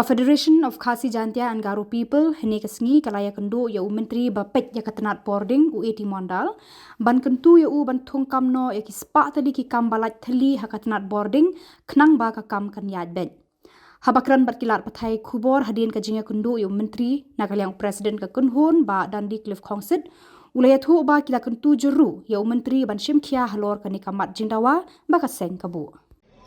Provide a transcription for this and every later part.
Federation of Khasi Jantia and Garo People, Henekasngi, Kalaya Kendo, Yau Menteri Bapet Yakatnad Bording, U80 Mondal, Ban Kentu Yau Ban Thong Kamno, Yaki Spah tadi ki Kambalat Tylli Hakatnad Bording, Knang Baka Kam Kan Yad Ben. Habakran Batkilar Patai Khubor, Hadin Kajinga Kendo, Yau Menteri, Nagalyang President Kakunhun, Ba Dandi Cliff Kongsit, Ulayatu Ba Kila Kentu Jeru, Yau Menteri Ban Shimkia Halor Kanikamat Jindawa, Baka Seng Kabu.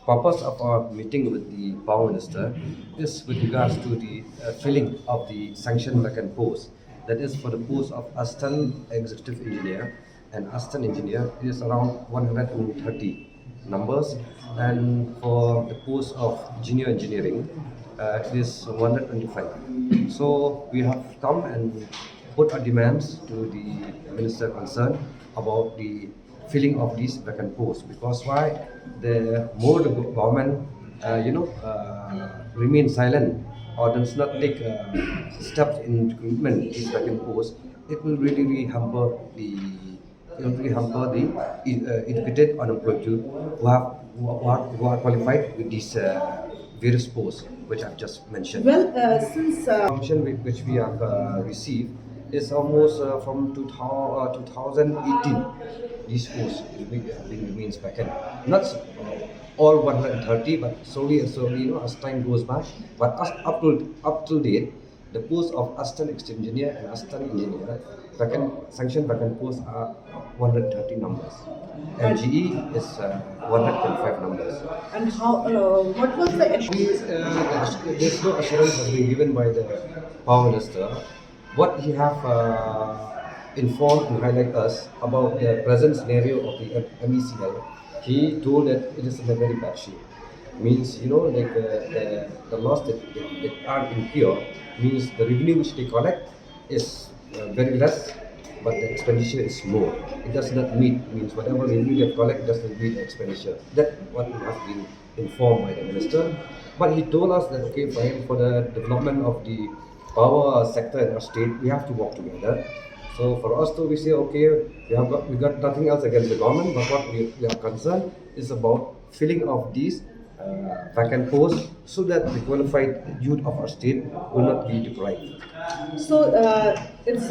Purpose of our meeting with the Power Minister is with regards to the filling of the sanctioned vacant post. That is for the post of Assistant Executive Engineer and Assistant Engineer. It is around 130 numbers, and for the post of Junior Engineering, it is 125. So we have come and put our demands to the Minister concerned about the filling of these vacant posts, because why the more the government remain silent or does not take steps in recruitment these vacant posts, it will really hamper the educated unemployed youth who are qualified with these various posts which I've just mentioned. Well, since information which we have received is almost from 2018. These posts remains vacant. Not all 130, but slowly, as time goes by. But up to date, the posts of Assistant Executive Engineer and Assistant Engineer sanctioned vacant posts are 130 numbers. MGE is 125 numbers. And how? What was the issue? There's no assurance has been given by the Power Minister. What he have informed and highlight us about the present scenario of the MECL, he told that it is in a very bad shape. Means, the loss that are incurred means the revenue which they collect is very less, but the expenditure is more. It does not meet, means whatever revenue they collect does not meet the expenditure. That's what we have been informed by the Minister. But he told us that, okay, for the development of the power sector in our state, we have to work together. So for us we say, okay, we got nothing else against the government, but what we are concerned is about filling of these vacant posts so that the qualified youth of our state will not be deprived. So it's